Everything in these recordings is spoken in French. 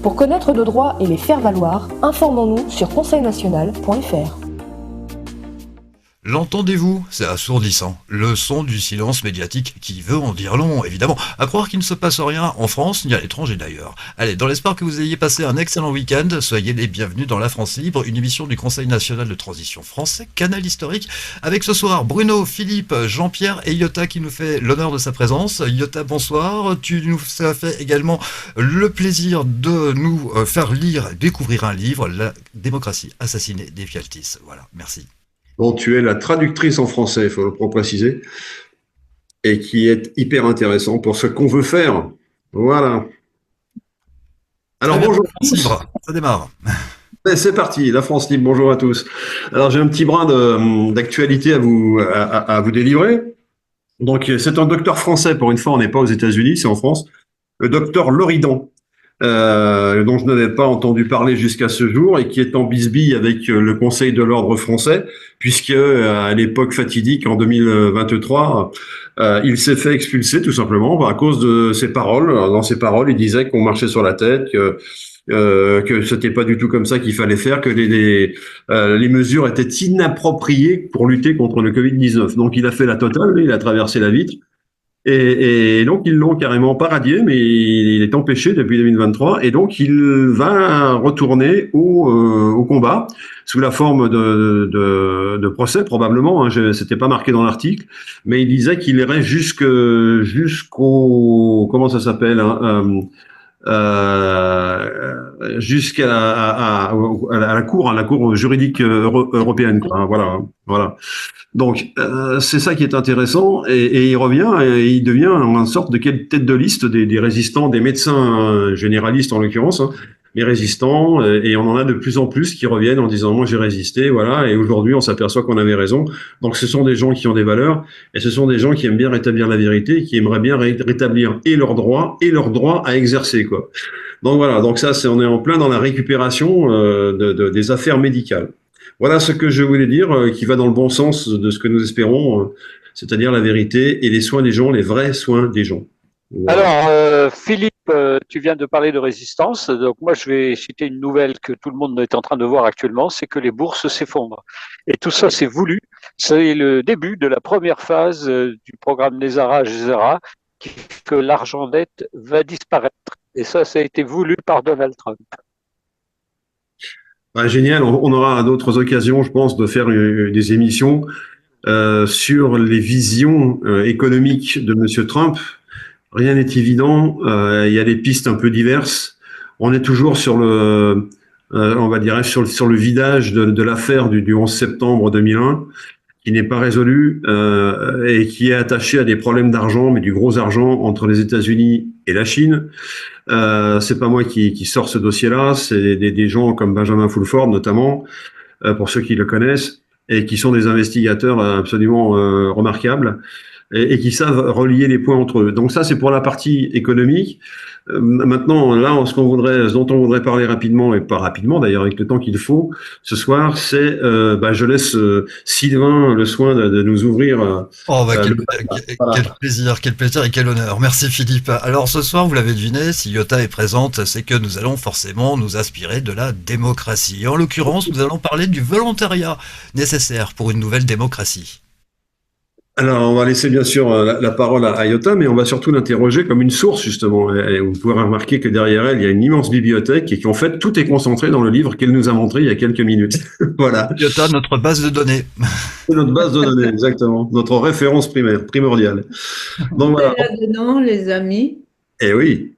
Pour connaître nos droits et les faire valoir, informons-nous sur conseilnational.fr. L'entendez-vous? C'est assourdissant. Le son du silence médiatique qui veut en dire long, évidemment. À croire qu'il ne se passe rien en France ni à l'étranger d'ailleurs. Allez, dans l'espoir que vous ayez passé un excellent week-end, soyez les bienvenus dans La France Libre, une émission du Conseil national de transition français, canal historique, avec ce soir Bruno, Philippe, Jean-Pierre et Iota qui nous fait l'honneur de sa présence. Iota, bonsoir. Tu nous as fait également le plaisir de nous faire lire, découvrir un livre, La démocratie assassinée des Fialtis. Voilà, merci. Dont tu es la traductrice en français, il faut le préciser, et qui est hyper intéressant pour ce qu'on veut faire. Voilà. Alors bonjour à tous. Ça démarre. C'est parti, la France Libre, bonjour à tous. Alors j'ai un petit brin d'actualité à vous délivrer. Donc c'est un docteur français, pour une fois on n'est pas aux États-Unis, c'est en France, le docteur Loridan. Dont je n'avais pas entendu parler jusqu'à ce jour et qui est en bisbille avec le Conseil de l'ordre français, puisque à l'époque fatidique, en 2023, il s'est fait expulser tout simplement à cause de ses paroles. Dans ses paroles, il disait qu'on marchait sur la tête, que c'était pas du tout comme ça qu'il fallait faire, que les mesures étaient inappropriées pour lutter contre le Covid-19. Donc il a fait la totale, il a traversé la vitre. Et donc, ils l'ont carrément pas radié, mais il est empêché depuis 2023. Et donc, il va retourner au combat sous la forme de procès, probablement. Hein, c'était pas marqué dans l'article, mais il disait qu'il irait jusqu'au comment ça s'appelle jusqu'à la cour juridique européenne. Quoi, voilà. Donc c'est ça qui est intéressant et il revient et il devient une sorte de tête de liste des résistants, des médecins généralistes en l'occurrence, hein, les résistants et on en a de plus en plus qui reviennent en disant moi j'ai résisté, voilà, et aujourd'hui on s'aperçoit qu'on avait raison. Donc ce sont des gens qui ont des valeurs et ce sont des gens qui aiment bien rétablir la vérité, qui aimeraient bien rétablir et leurs droits à exercer, quoi. Donc voilà, donc ça on est en plein dans la récupération des affaires médicales. Voilà ce que je voulais dire, qui va dans le bon sens de ce que nous espérons, c'est-à-dire la vérité et les soins des gens, les vrais soins des gens. Voilà. Alors, Philippe, tu viens de parler de résistance. Donc moi, je vais citer une nouvelle que tout le monde est en train de voir actuellement, c'est que les bourses s'effondrent. Et tout ça, c'est voulu. C'est le début de la première phase du programme Nezara-Gezara, qui fait que l'argent dette va disparaître. Et ça a été voulu par Donald Trump. Ah, génial, on aura d'autres occasions, je pense, de faire des émissions sur les visions économiques de Monsieur Trump. Rien n'est évident, il y a des pistes un peu diverses. On est toujours sur on va dire, sur le vidage de l'affaire du 11 septembre 2001, qui n'est pas résolu et qui est attaché à des problèmes d'argent, mais du gros argent entre les États-Unis et la Chine. C'est pas moi qui sors ce dossier-là, c'est des gens comme Benjamin Fulford notamment, pour ceux qui le connaissent, et qui sont des investigateurs absolument remarquables et qui savent relier les points entre eux. Donc ça, c'est pour la partie économique. Maintenant, là, ce dont on voudrait parler rapidement, et pas rapidement d'ailleurs, avec le temps qu'il faut, ce soir, c'est, je laisse Sylvain le soin de nous ouvrir. Quel plaisir et quel honneur. Merci Philippe. Alors ce soir, vous l'avez deviné, si Iota est présente, c'est que nous allons forcément nous inspirer de la démocratie. Et en l'occurrence, nous allons parler du volontariat nécessaire pour une nouvelle démocratie. Alors, on va laisser bien sûr la parole à Iota, mais on va surtout l'interroger comme une source, justement. Et vous pouvez remarquer que derrière elle, il y a une immense bibliothèque et qu'en fait, tout est concentré dans le livre qu'elle nous a montré il y a quelques minutes. Voilà. Iota, notre base de données. Notre base de données, exactement. Notre référence primordiale. Donc voilà. Là-dedans, les amis. Eh oui.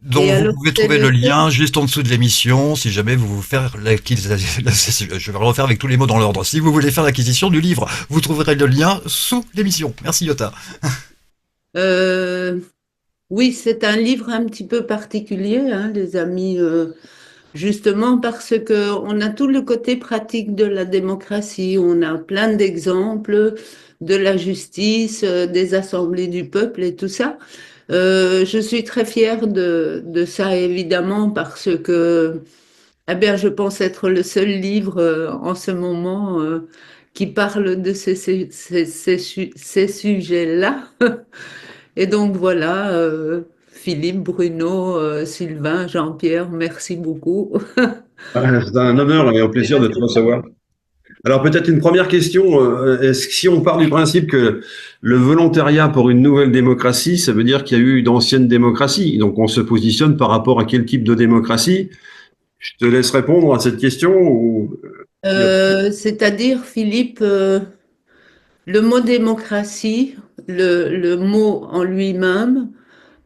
Donc vous pouvez trouver le lien juste en dessous de l'émission si jamais vous voulez faire l'acquisition. Je vais le refaire avec tous les mots dans l'ordre. Si vous voulez faire l'acquisition du livre, vous trouverez le lien sous l'émission. Merci Iota. Oui, c'est un livre un petit peu particulier, hein, les amis, justement parce que on a tout le côté pratique de la démocratie. On a plein d'exemples de la justice, des assemblées du peuple et tout ça. Je suis très fière de ça, évidemment, parce que je pense être le seul livre en ce moment qui parle de ces sujets-là. Et donc voilà, Philippe, Bruno, Sylvain, Jean-Pierre, merci beaucoup. C'est un honneur et un plaisir de te recevoir. Alors peut-être une première question, est-ce que si on part du principe que le volontariat pour une nouvelle démocratie, ça veut dire qu'il y a eu d'anciennes démocraties, donc on se positionne par rapport à quel type de démocratie? Je te laisse répondre à cette question ou... C'est-à-dire, Philippe, le mot démocratie, le mot en lui-même,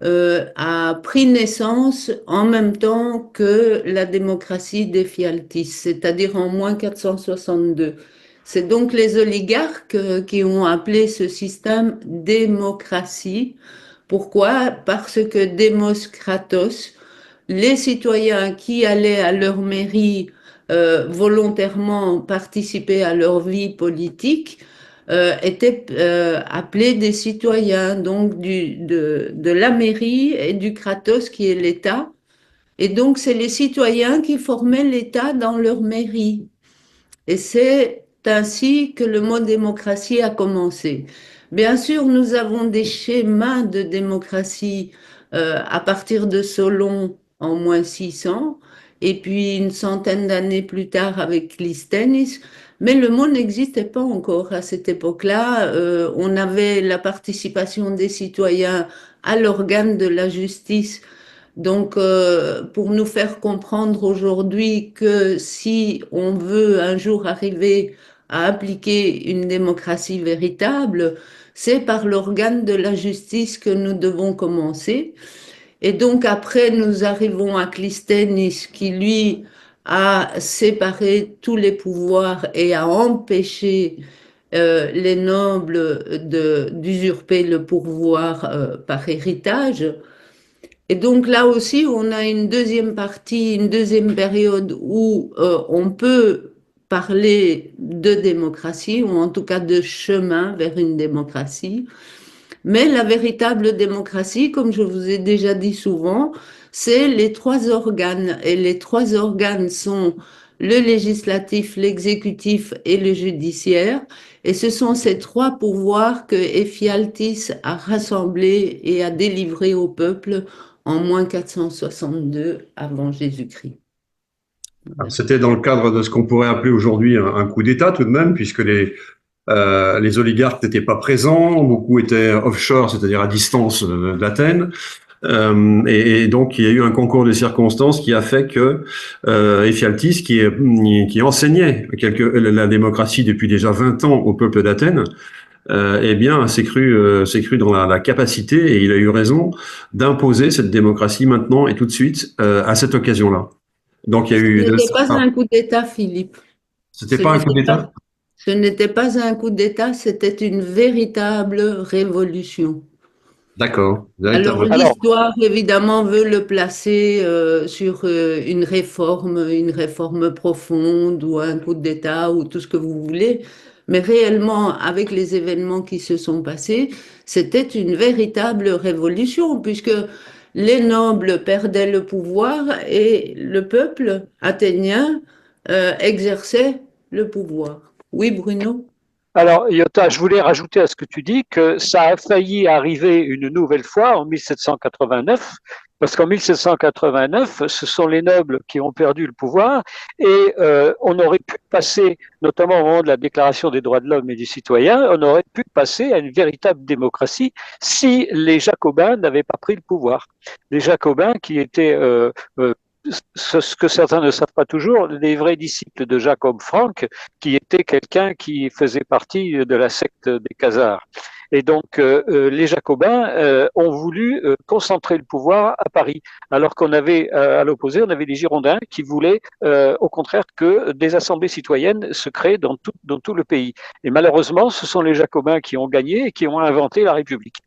a pris naissance en même temps que la démocratie d'Éphialtis, c'est-à-dire en moins 462. C'est donc les oligarques qui ont appelé ce système démocratie. Pourquoi? Parce que démos kratos, les citoyens qui allaient à leur mairie volontairement participer à leur vie politique étaient appelés des citoyens, donc de la mairie et du Kratos qui est l'État. Et donc, c'est les citoyens qui formaient l'État dans leur mairie. Et c'est ainsi que le mot démocratie a commencé. Bien sûr, nous avons des schémas de démocratie à partir de Solon en moins 600, et puis une centaine d'années plus tard avec Clisthenes, mais le mot n'existait pas encore à cette époque-là. On avait la participation des citoyens à l'organe de la justice donc, pour nous faire comprendre aujourd'hui que si on veut un jour arriver à appliquer une démocratie véritable, c'est par l'organe de la justice que nous devons commencer. Et donc après, nous arrivons à Clisthenes qui, lui, a séparé tous les pouvoirs et a empêché les nobles d'usurper le pouvoir par héritage. Et donc là aussi, on a une deuxième partie, une deuxième période où on peut parler de démocratie, ou en tout cas de chemin vers une démocratie. Mais la véritable démocratie, comme je vous ai déjà dit souvent, c'est les trois organes. Et les trois organes sont le législatif, l'exécutif et le judiciaire. Et ce sont ces trois pouvoirs que Ephialtis a rassemblés et a délivrés au peuple en moins 462 avant Jésus-Christ. C'était dans le cadre de ce qu'on pourrait appeler aujourd'hui un coup d'État tout de même, puisque les oligarques n'étaient pas présents, beaucoup étaient offshore, c'est-à-dire à distance d'Athènes. Et donc, il y a eu un concours de circonstances qui a fait que Ephialtis, qui enseignait la démocratie depuis déjà 20 ans au peuple d'Athènes, eh bien, s'est cru dans la capacité, et il a eu raison, d'imposer cette démocratie maintenant et tout de suite à cette occasion-là. Donc, il y a eu... Ce n'était pas un coup d'État, Philippe. C'était pas un coup d'État? Ce n'était pas un coup d'État, c'était une véritable révolution. D'accord. Alors l'histoire, évidemment, veut le placer sur une réforme profonde ou un coup d'État ou tout ce que vous voulez. Mais réellement, avec les événements qui se sont passés, c'était une véritable révolution puisque les nobles perdaient le pouvoir et le peuple athénien exerçait le pouvoir. Oui, Bruno? Alors, Iota, je voulais rajouter à ce que tu dis que ça a failli arriver une nouvelle fois en 1789, parce qu'en 1789, ce sont les nobles qui ont perdu le pouvoir et on aurait pu passer, notamment au moment de la Déclaration des droits de l'homme et du citoyen, on aurait pu passer à une véritable démocratie si les Jacobins n'avaient pas pris le pouvoir. Les Jacobins qui étaient ce que certains ne savent pas toujours, les vrais disciples de Jacob Frank, qui était quelqu'un qui faisait partie de la secte des Khazars. Et donc, les Jacobins ont voulu concentrer le pouvoir à Paris, alors qu'on avait, à l'opposé, on avait les Girondins qui voulaient, au contraire, que des assemblées citoyennes se créent dans tout le pays. Et malheureusement, ce sont les Jacobins qui ont gagné et qui ont inventé la République.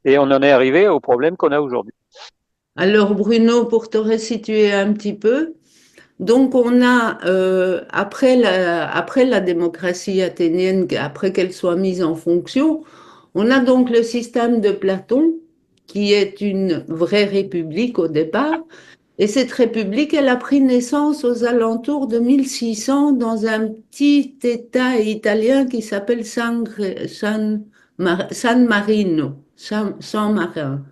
Et on en est arrivé au problème qu'on a aujourd'hui. Alors Bruno, pour te resituer un petit peu, donc on a, après la démocratie athénienne, après qu'elle soit mise en fonction, on a donc le système de Platon, qui est une vraie république au départ, et cette république, elle a pris naissance aux alentours de 1600 dans un petit État italien qui s'appelle San Marino, San Marin.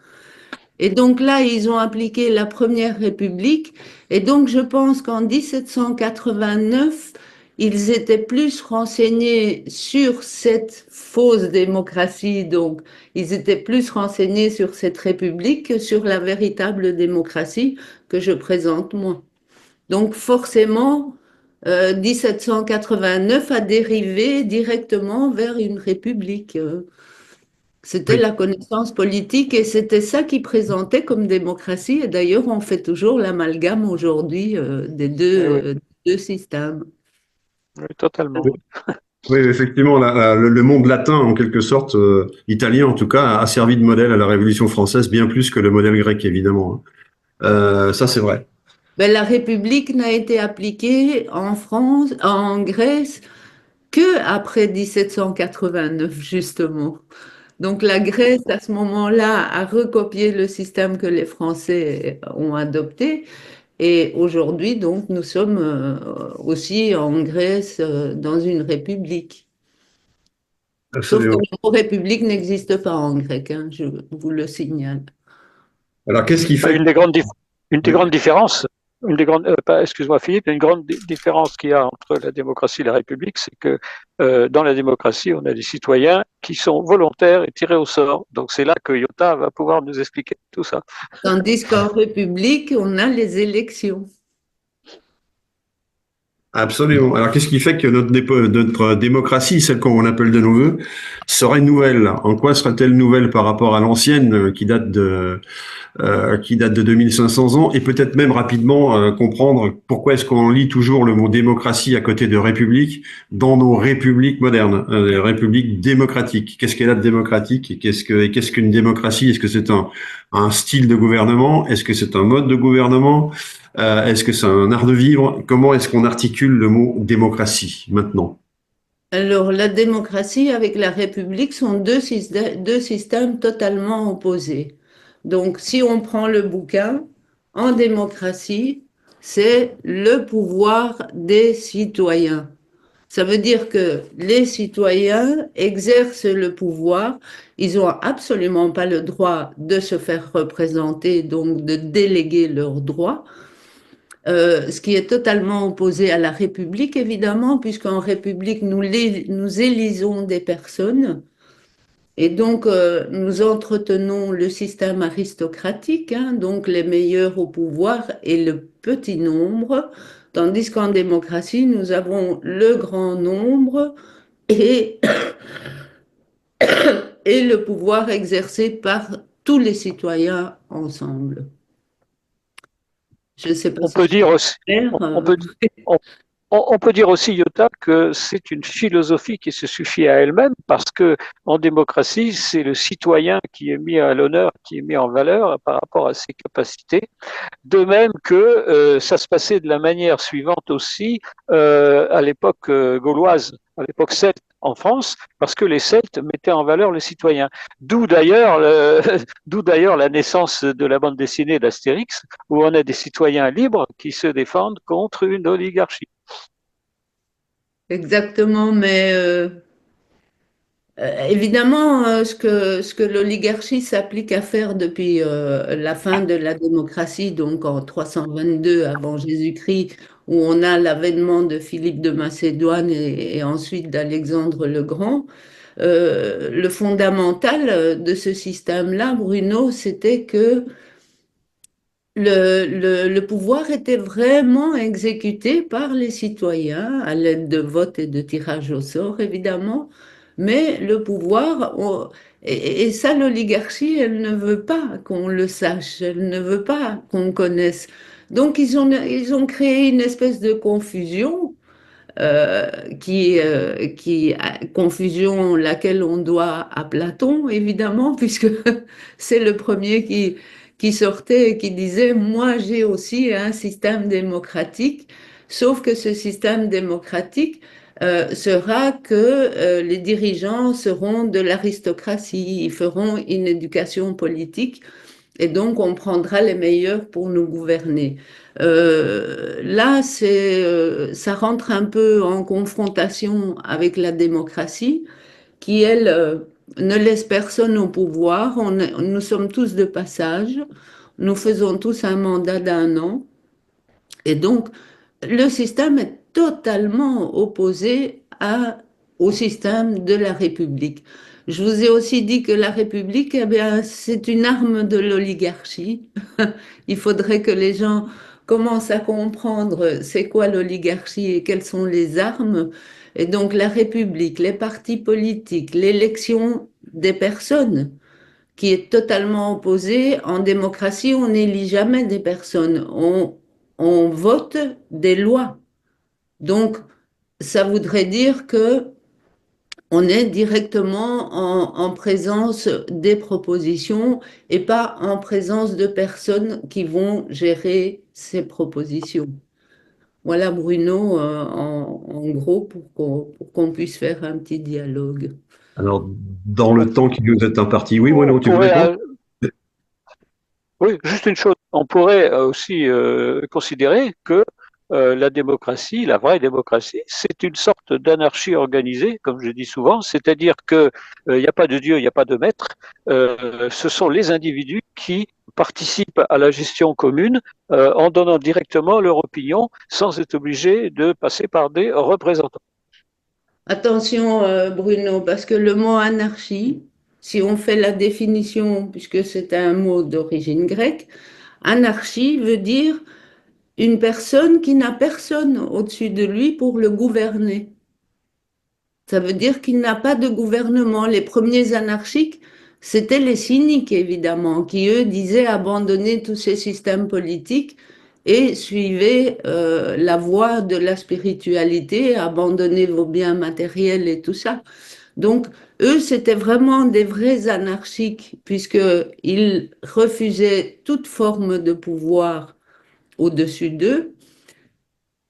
Et donc là, ils ont appliqué la Première République. Et donc, je pense qu'en 1789, ils étaient plus renseignés sur cette fausse démocratie. Donc, ils étaient plus renseignés sur cette République que sur la véritable démocratie que je présente moi. Donc, forcément, 1789 a dérivé directement vers une République. C'était Oui. la connaissance politique et c'était ça qui présentait comme démocratie. Et d'ailleurs, on fait toujours l'amalgame aujourd'hui Eh oui, des deux systèmes. oui, totalement. Oui, oui, effectivement, le monde latin, en quelque sorte, italien en tout cas, a servi de modèle à la Révolution française bien plus que le modèle grec, évidemment, hein. Ça, c'est vrai. Ben, la République n'a été appliquée en France, en Grèce, que après 1789, justement. Donc la Grèce, à ce moment-là, a recopié le système que les Français ont adopté. Et aujourd'hui, donc, nous sommes aussi en Grèce, dans une république. Sauf que Absolument. le mot république n'existe pas en grec, hein, je vous le signale. Alors, qu'est-ce qui Bah, fait que... une des Oui. grandes différences, excuse-moi Philippe, une grande différence qu'il y a entre la démocratie et la République, c'est que dans la démocratie, on a des citoyens qui sont volontaires et tirés au sort. Donc c'est là que Iota va pouvoir nous expliquer tout ça. Tandis qu'en république, on a les élections. Absolument. Alors, qu'est-ce qui fait que notre démocratie, celle qu'on appelle de nos voeux, serait nouvelle? En quoi serait-elle nouvelle par rapport à l'ancienne qui date de 2500 ans, et peut-être même rapidement comprendre pourquoi est-ce qu'on lit toujours le mot démocratie à côté de république dans nos républiques modernes, les républiques démocratiques. Qu'est-ce qu'est la démocratique et qu'est-ce qu'une démocratie? Est-ce que c'est un style de gouvernement? Est-ce que c'est un mode de gouvernement? Est-ce que c'est un art de vivre? Comment est-ce qu'on articule le mot démocratie maintenant? Alors, la démocratie avec la République sont deux systèmes totalement opposés. Donc, si on prend le bouquin, en démocratie, c'est le pouvoir des citoyens. Ça veut dire que les citoyens exercent le pouvoir. Ils n'ont absolument pas le droit de se faire représenter, donc de déléguer leurs droits. Ce qui est totalement opposé à la République, évidemment, puisqu'en République, nous élisons des personnes et donc nous entretenons le système aristocratique, hein, donc les meilleurs au pouvoir et le petit nombre, tandis qu'en démocratie, nous avons le grand nombre et, et le pouvoir exercé par tous les citoyens ensemble. Je ne sais pas On si peut je suis dire aussi, claire. on peut, on, on peut dire aussi, Iota, que c'est une philosophie qui se suffit à elle-même parce que en démocratie, c'est le citoyen qui est mis à l'honneur, qui est mis en valeur par rapport à ses capacités. De même que ça se passait de la manière suivante aussi à l'époque gauloise, à l'époque celte en France, parce que les Celtes mettaient en valeur les citoyens. D'où d'ailleurs, d'où d'ailleurs la naissance de la bande dessinée d'Astérix, où on a des citoyens libres qui se défendent contre une oligarchie. Exactement, mais évidemment, ce que l'oligarchie s'applique à faire depuis la fin de la démocratie, donc en 322 avant Jésus-Christ, où on a l'avènement de Philippe de Macédoine et ensuite d'Alexandre le Grand, le fondamental de ce système-là, Bruno, c'était que le pouvoir était vraiment exécuté par les citoyens à l'aide de votes et de tirage au sort, évidemment. Mais le pouvoir, et ça, l'oligarchie, elle ne veut pas qu'on le sache, elle ne veut pas qu'on connaisse. Donc, ils ont créé une espèce de confusion confusion laquelle on doit à Platon, évidemment, puisque c'est le premier qui sortait et qui disait, moi j'ai aussi un système démocratique, sauf que ce système démocratique sera que les dirigeants seront de l'aristocratie, ils feront une éducation politique et donc, on prendra les meilleurs pour nous gouverner. Là, ça rentre un peu en confrontation avec la démocratie, qui, elle, ne laisse personne au pouvoir. Nous sommes tous de passage. Nous faisons tous un mandat d'1 an. Et donc, le système est totalement opposé au système de la République. Je vous ai aussi dit que la République, eh bien, c'est une arme de l'oligarchie. Il faudrait que les gens commencent à comprendre c'est quoi l'oligarchie et quelles sont les armes. Et donc, la République, les partis politiques, l'élection des personnes, qui est totalement opposée. En démocratie, on n'élit jamais des personnes, on vote des lois. Donc, ça voudrait dire que on est directement en présence des propositions et pas en présence de personnes qui vont gérer ces propositions. Voilà, Bruno, en gros, pour qu'on puisse faire un petit dialogue. Alors, dans le temps qui nous est imparti, oui, On Bruno, tu veux pourrait, répondre? oui, juste une chose. On pourrait aussi considérer que la démocratie, la vraie démocratie, c'est une sorte d'anarchie organisée, comme je dis souvent, c'est-à-dire que il n'y a pas de Dieu, il n'y a pas de maître. Ce sont les individus qui participent à la gestion commune en donnant directement leur opinion sans être obligés de passer par des représentants. Attention, Bruno, parce que le mot anarchie, si on fait la définition, puisque c'est un mot d'origine grecque, anarchie veut dire une personne qui n'a personne au-dessus de lui pour le gouverner. Ça veut dire qu'il n'a pas de gouvernement. Les premiers anarchiques, c'était les cyniques, évidemment, qui, eux, disaient abandonner tous ces systèmes politiques et suivez la voie de la spiritualité, abandonnez vos biens matériels et tout ça. Donc, eux, c'était vraiment des vrais anarchiques, puisqu'ils refusaient toute forme de pouvoir au-dessus d'eux.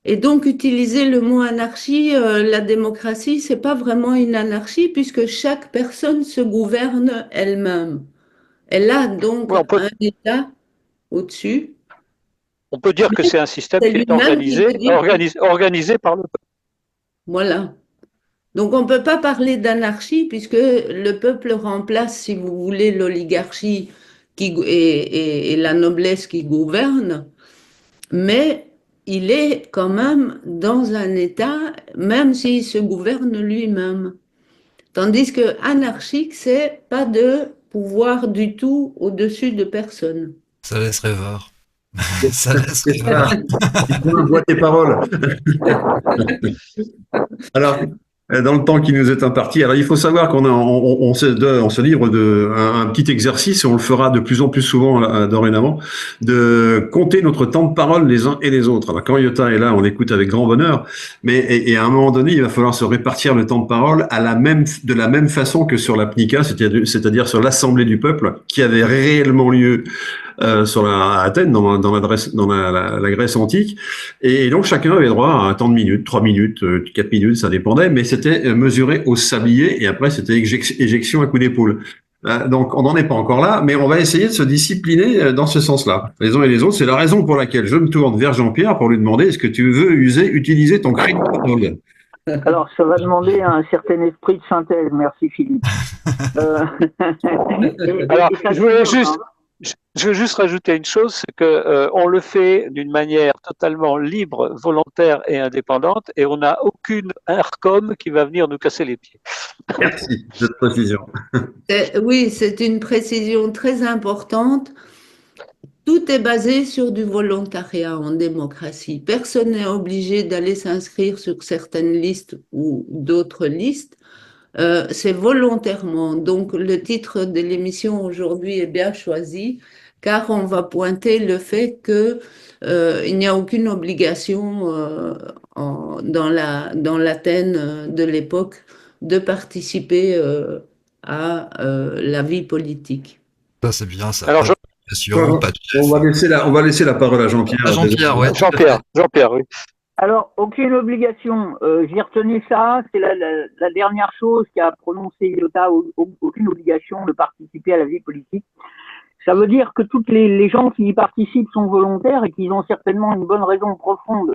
Et donc, utiliser le mot anarchie, la démocratie, c'est pas vraiment une anarchie, puisque chaque personne se gouverne elle-même. Elle a donc Oui, un État au-dessus. on peut dire que c'est un système C'est qui est lui-même qui veut dire organisé par le peuple. voilà. Donc on ne peut pas parler d'anarchie puisque le peuple remplace, si vous voulez, l'oligarchie et la noblesse qui gouverne, mais il est quand même dans un État, même s'il se gouverne lui-même. Tandis que anarchique, c'est pas de pouvoir du tout au-dessus de personne. Ça laisse rêveur. Ça laisse C'est ça. rêveur. Dis-moi, bois tes paroles. Alors, dans le temps qui nous est imparti, alors il faut savoir on se livre de un petit exercice, et on le fera de plus en plus souvent dorénavant, de compter notre temps de parole les uns et les autres. Alors quand Yota est là, on l'écoute avec grand bonheur, mais et à un moment donné, il va falloir se répartir le temps de parole de la même façon que sur la PNICA, c'est-à-dire sur l'Assemblée du peuple, qui avait réellement lieu à Athènes, dans la Grèce antique. Et donc, chacun avait droit à un temps de minutes, 3 minutes, 4 minutes, ça dépendait, mais c'était mesuré au sablier et après, c'était éjection à coup d'épaule. Donc, on n'en est pas encore là, mais on va essayer de se discipliner dans ce sens-là, les uns et les autres. C'est la raison pour laquelle je me tourne vers Jean-Pierre pour lui demander est-ce que tu veux utiliser ton crédit de parole? Alors, ça va demander un certain esprit de synthèse. Merci, Philippe. Alors, je veux juste rajouter une chose, c'est que on le fait d'une manière totalement libre, volontaire et indépendante, et on n'a aucune ARCOM qui va venir nous casser les pieds. Merci de cette précision. Oui, c'est une précision très importante. Tout est basé sur du volontariat en démocratie. Personne n'est obligé d'aller s'inscrire sur certaines listes ou d'autres listes. C'est volontairement. Donc, le titre de l'émission aujourd'hui est bien choisi, car on va pointer le fait que il n'y a aucune obligation dans l'Athènes de l'époque de participer à la vie politique. Ça, c'est bien, ça. Alors, Pas d'obligation, pas de chef. On va laisser la parole à Jean-Pierre. Ah, Jean-Pierre, ouais. Jean-Pierre, oui. Alors, aucune obligation. J'ai retenu ça. C'est la dernière chose qu'a prononcé Iota. Aucune obligation de participer à la vie politique. Ça veut dire que toutes les gens qui y participent sont volontaires et qu'ils ont certainement une bonne raison profonde,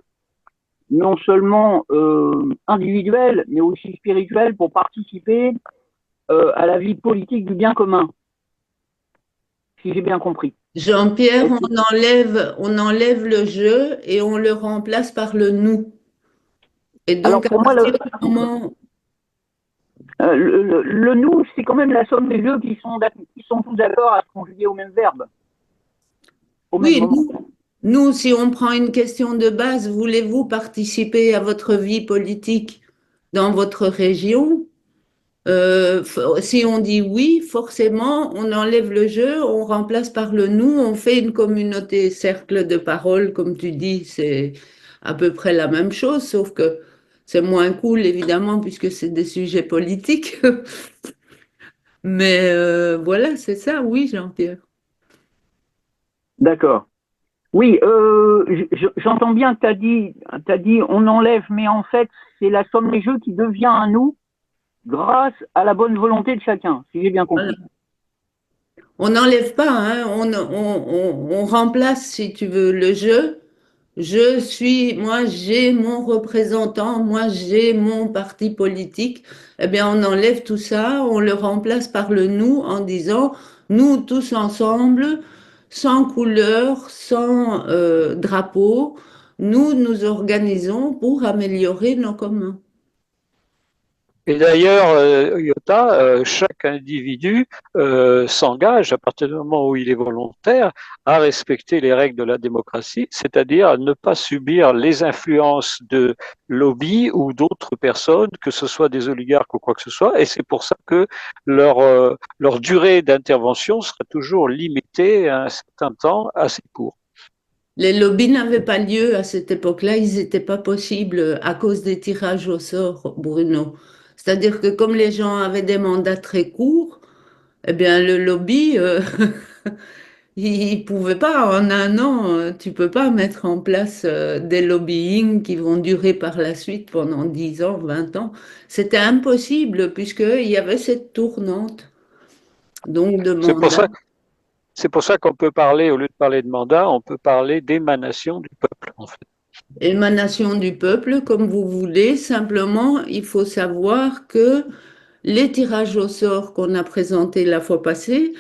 non seulement individuelle, mais aussi spirituelle, pour participer à la vie politique du bien commun, si j'ai bien compris. Jean-Pierre, Est-ce que- on enlève le je et on le remplace par le nous. Et Alors donc, à pour moi, partir du moment, le nous, c'est quand même la somme des deux qui sont tous d'accord à se conjuguer au même verbe, au même oui, moment. nous, si on prend une question de base, voulez-vous participer à votre vie politique dans votre région? Si on dit oui, forcément, on enlève le je, on remplace par le nous, on fait une communauté cercle de parole, comme tu dis, c'est à peu près la même chose, sauf que c'est moins cool, évidemment, puisque c'est des sujets politiques. Mais voilà, c'est ça, oui, Jean-Pierre. D'accord. Oui, j'entends bien que t'as dit on enlève, mais en fait, c'est la somme des jeux qui devient un nous grâce à la bonne volonté de chacun, si j'ai bien Voilà. compris. On n'enlève pas, hein, on remplace, si tu veux, le je. Je suis, moi j'ai mon représentant, moi j'ai mon parti politique. Eh bien, on enlève tout ça, on le remplace par le nous en disant nous tous ensemble, sans couleur, sans drapeau, nous nous organisons pour améliorer nos communs. Et d'ailleurs, Iota, chaque individu s'engage, à partir du moment où il est volontaire, à respecter les règles de la démocratie, c'est-à-dire à ne pas subir les influences de lobbies ou d'autres personnes, que ce soit des oligarques ou quoi que ce soit. Et c'est pour ça que leur durée d'intervention sera toujours limitée à un certain temps assez court. Les lobbies n'avaient pas lieu à cette époque-là, ils n'étaient pas possibles à cause des tirages au sort, Bruno. C'est-à-dire que comme les gens avaient des mandats très courts, eh bien le lobby, il ne pouvait pas en un an, tu peux pas mettre en place des lobbying qui vont durer par la suite pendant 10 ans, 20 ans. C'était impossible puisqu'il y avait cette tournante, donc de C'est pour mandats. ça, c'est pour ça qu'on peut parler, au lieu de parler de mandat, on peut parler d'émanation du peuple, en fait. Émanation du peuple, comme vous voulez. Simplement, il faut savoir que les tirages au sort qu'on a présentés la fois passée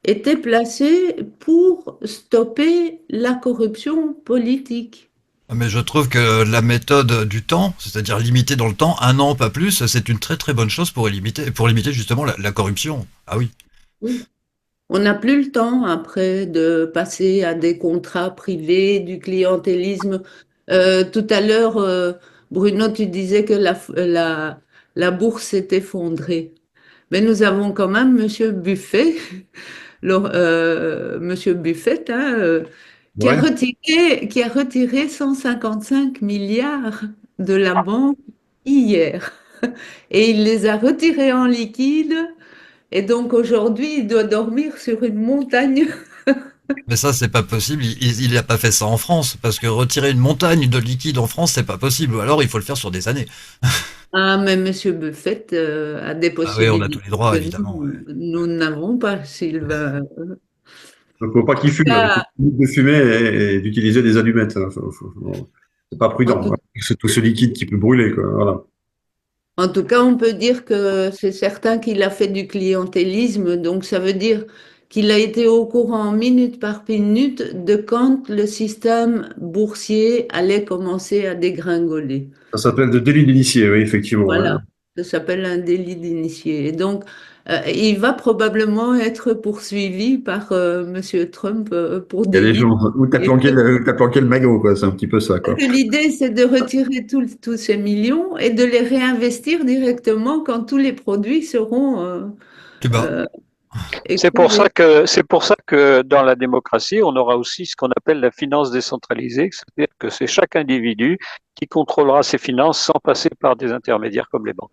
étaient placés pour stopper la corruption politique. Mais je trouve que la méthode du temps, c'est-à-dire limiter dans le temps, un an, pas plus, c'est une très très bonne chose pour limiter justement la corruption. Ah oui. Oui. On n'a plus le temps après de passer à des contrats privés, du clientélisme. Tout à l'heure, Bruno, tu disais que la bourse s'est effondrée. Mais nous avons quand même Monsieur Buffet, Monsieur Buffett, hein, Ouais. qui a retiré 155 milliards de la banque hier. Et il les a retirés en liquide. Et donc aujourd'hui, il doit dormir sur une montagne. Mais ça, c'est pas possible. Il a pas fait ça en France, parce que retirer une montagne de liquide en France, c'est pas possible. Ou alors, il faut le faire sur des années. Ah, mais Monsieur Buffett a des Ah oui, on a tous possibilités les droits, que évidemment. Ouais. nous n'avons pas, Sylvain. Donc, faut pas qu'il fume. Il faut Là, de fumer et d'utiliser des allumettes. Hein. C'est pas en prudent, tout hein. C'est tout ce liquide qui peut brûler, quoi. Voilà. En tout cas, on peut dire que c'est certain qu'il a fait du clientélisme, donc ça veut dire qu'il a été au courant minute par minute de quand le système boursier allait commencer à dégringoler. Ça s'appelle de délit d'initié, oui, effectivement. Ouais. Voilà, ça s'appelle un délit d'initié. Et donc, il va probablement être poursuivi par Monsieur Trump pour Il y a des délit. gens où t'as planqué le magot, quoi. C'est un petit peu ça, Parce quoi. que l'idée, c'est de retirer tous ces millions et de les réinvestir directement quand tous les produits seront Tu bats. euh, C'est écoulés. pour ça que dans la démocratie, on aura aussi ce qu'on appelle la finance décentralisée, c'est-à-dire que c'est chaque individu qui contrôlera ses finances sans passer par des intermédiaires comme les banques.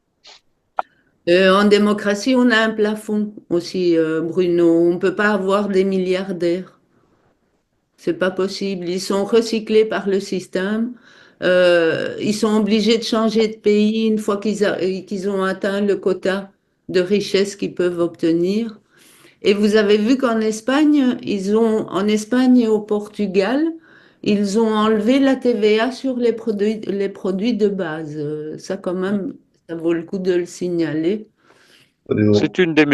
En démocratie, on a un plafond aussi, Bruno. On ne peut pas avoir des milliardaires. C'est pas possible. Ils sont recyclés par le système. Ils sont obligés de changer de pays une fois qu'ils ont atteint le quota de richesse qu'ils peuvent obtenir. Et vous avez vu qu'en Espagne, en Espagne et au Portugal, ils ont enlevé la TVA sur les produits de base. Ça, quand même, ça vaut le coup de le signaler. C'est une des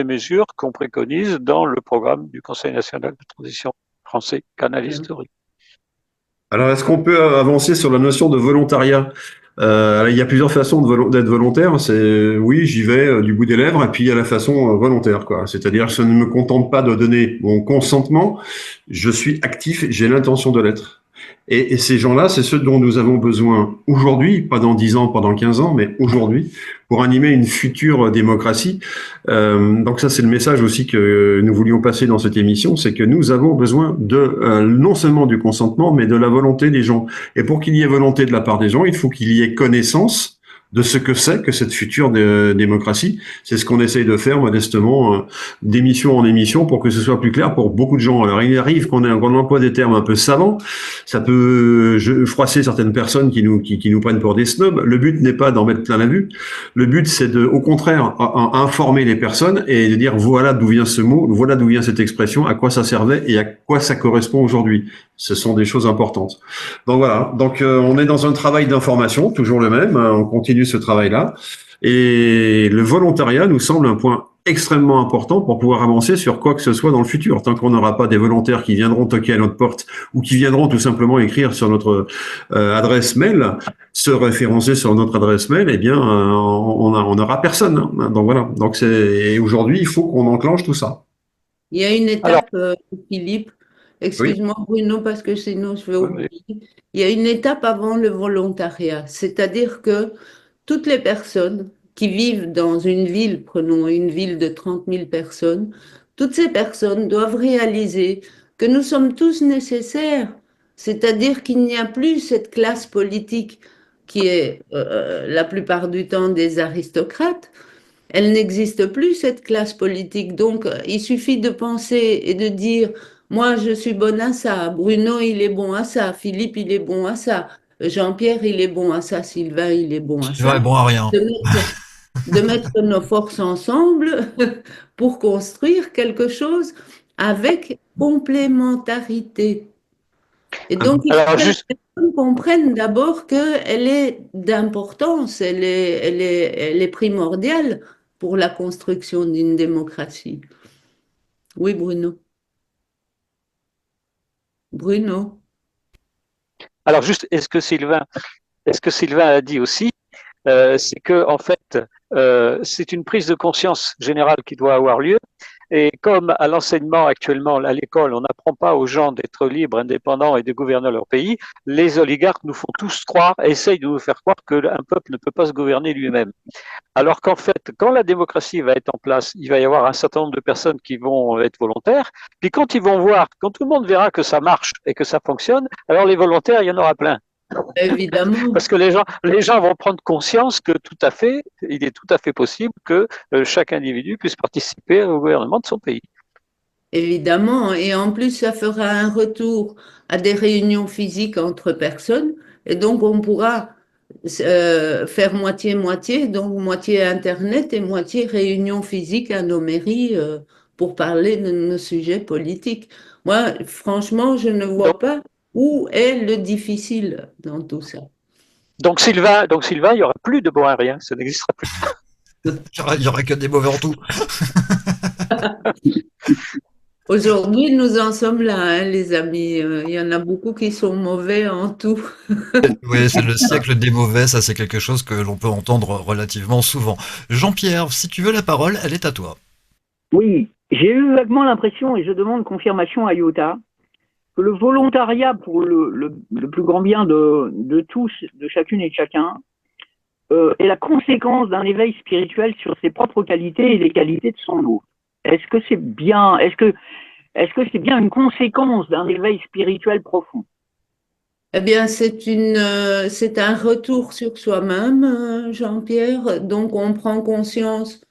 mesures qu'on préconise dans le programme du Conseil national de transition français, Canal historique. Alors, est-ce qu'on peut avancer sur la notion de volontariat? Il y a plusieurs façons d'être volontaire. C'est oui, j'y vais du bout des lèvres, et puis il y a la façon volontaire, quoi. C'est-à-dire, je ne me contente pas de donner mon consentement. Je suis actif, j'ai l'intention de l'être. Et ces gens-là, c'est ceux dont nous avons besoin aujourd'hui, pas dans 10 ans, pas dans 15 ans, mais aujourd'hui, pour animer une future démocratie. Donc ça, c'est le message aussi que nous voulions passer dans cette émission, c'est que nous avons besoin de non seulement du consentement, mais de la volonté des gens. Et pour qu'il y ait volonté de la part des gens, il faut qu'il y ait connaissance de ce que c'est que cette future démocratie. C'est ce qu'on essaye de faire modestement, d'émission en émission, pour que ce soit plus clair pour beaucoup de gens. Alors il arrive qu'on emploie des termes un peu savants, ça peut froisser certaines personnes qui nous prennent pour des snobs. Le but n'est pas d'en mettre plein la vue. Le but, c'est au contraire, informer les personnes et de dire voilà d'où vient ce mot, voilà d'où vient cette expression, à quoi ça servait et à quoi ça correspond aujourd'hui. Ce sont des choses importantes. Donc voilà. Donc on est dans un travail d'information, toujours le même. On continue ce travail-là. Et le volontariat nous semble un point extrêmement important pour pouvoir avancer sur quoi que ce soit dans le futur. Tant qu'on n'aura pas des volontaires qui viendront toquer à notre porte ou qui viendront tout simplement écrire sur notre adresse mail, se référencer sur notre adresse mail, eh bien, on n'aura personne. Hein. Donc voilà. Donc aujourd'hui, il faut qu'on enclenche tout ça. Il y a une étape, Philippe. Excuse-moi, oui. Bruno, parce que sinon je vais oublier. Il y a une étape avant le volontariat, c'est-à-dire que toutes les personnes qui vivent dans une ville, prenons une ville de 30 000 personnes, toutes ces personnes doivent réaliser que nous sommes tous nécessaires, c'est-à-dire qu'il n'y a plus cette classe politique qui est la plupart du temps des aristocrates. Elle n'existe plus, cette classe politique. Donc, il suffit de penser et de dire, moi, je suis bonne à ça, Bruno, il est bon à ça, Philippe, il est bon à ça, Jean-Pierre, il est bon à ça, Sylvain, il est bon à ça. Sylvain est bon à rien. De mettre nos forces ensemble pour construire quelque chose avec complémentarité. Et donc, il faut que les personnes comprennent d'abord qu'elle est d'importance, elle est primordiale pour la construction d'une démocratie. Oui, Bruno. Bruno. Alors juste, est-ce que Sylvain a dit aussi, c'est que en fait, c'est une prise de conscience générale qui doit avoir lieu. Et comme à l'enseignement actuellement, à l'école, on n'apprend pas aux gens d'être libres, indépendants et de gouverner leur pays, les oligarques nous font tous croire, essayent de nous faire croire qu'un peuple ne peut pas se gouverner lui-même. Alors qu'en fait, quand la démocratie va être en place, il va y avoir un certain nombre de personnes qui vont être volontaires. Puis quand ils vont voir, quand tout le monde verra que ça marche et que ça fonctionne, alors les volontaires, il y en aura plein. Évidemment. Parce que les gens vont prendre conscience que il est tout à fait possible que chaque individu puisse participer au gouvernement de son pays. Évidemment, et en plus, ça fera un retour à des réunions physiques entre personnes, et donc on pourra faire moitié-moitié, donc moitié Internet et moitié réunion physique à nos mairies pour parler de nos sujets politiques. Moi, franchement, je ne vois pas où est le difficile dans tout ça. Donc Sylvain, il n'y aura plus de bon à rien, ça n'existera plus. Il n'y aura que des mauvais en tout. Aujourd'hui, nous en sommes là, hein, les amis. Il y en a beaucoup qui sont mauvais en tout. Oui, c'est le siècle des mauvais, ça c'est quelque chose que l'on peut entendre relativement souvent. Jean-Pierre, si tu veux la parole, elle est à toi. Oui, j'ai eu vaguement l'impression, et je demande confirmation à Iota, que le volontariat pour le plus grand bien de tous, de chacune et de chacun, est la conséquence d'un éveil spirituel sur ses propres qualités et les qualités de son autre. Est-ce que c'est bien une conséquence d'un éveil spirituel profond? Eh bien, c'est un retour sur soi-même, Jean-Pierre. Donc, on prend conscience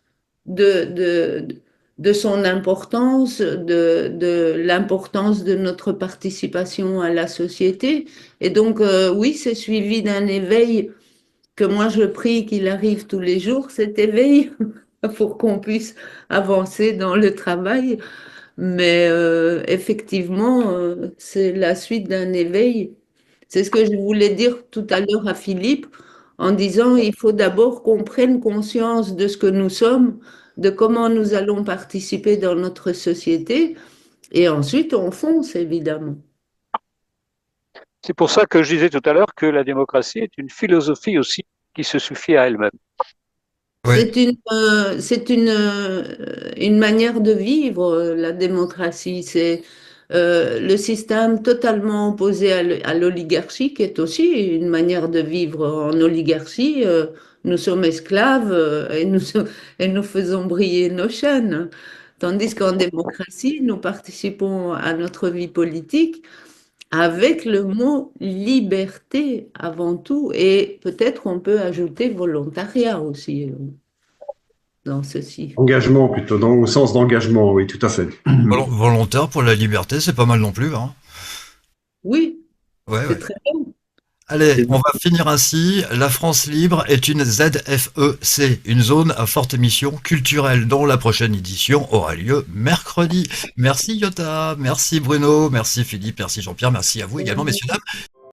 de son importance, de l'importance de notre participation à la société. Et donc, oui, c'est suivi d'un éveil que moi, je prie qu'il arrive tous les jours, cet éveil, pour qu'on puisse avancer dans le travail. Mais effectivement, c'est la suite d'un éveil. C'est ce que je voulais dire tout à l'heure à Philippe. en disant il faut d'abord qu'on prenne conscience de ce que nous sommes, de comment nous allons participer dans notre société, et ensuite on fonce évidemment. C'est pour ça que je disais tout à l'heure que la démocratie est une philosophie aussi qui se suffit à elle-même. Ouais. C'est une manière de vivre, la démocratie. C'est le système totalement opposé à l'oligarchie, qui est aussi une manière de vivre. En oligarchie, nous sommes esclaves et nous faisons briller nos chaînes. Tandis qu'en démocratie, nous participons à notre vie politique avec le mot liberté avant tout, et peut-être on peut ajouter volontariat aussi dans ceci. Engagement plutôt, au sens d'engagement, oui, tout à fait. Volontaire pour la liberté, c'est pas mal non plus, hein. Oui, Ouais, c'est ouais. très bien. Allez, on va finir ainsi. La France libre est une ZFEC, une zone à forte mission culturelle, dont la prochaine édition aura lieu mercredi. Merci Yota, merci Bruno, merci Philippe, merci Jean-Pierre, merci à vous également, messieurs, dames.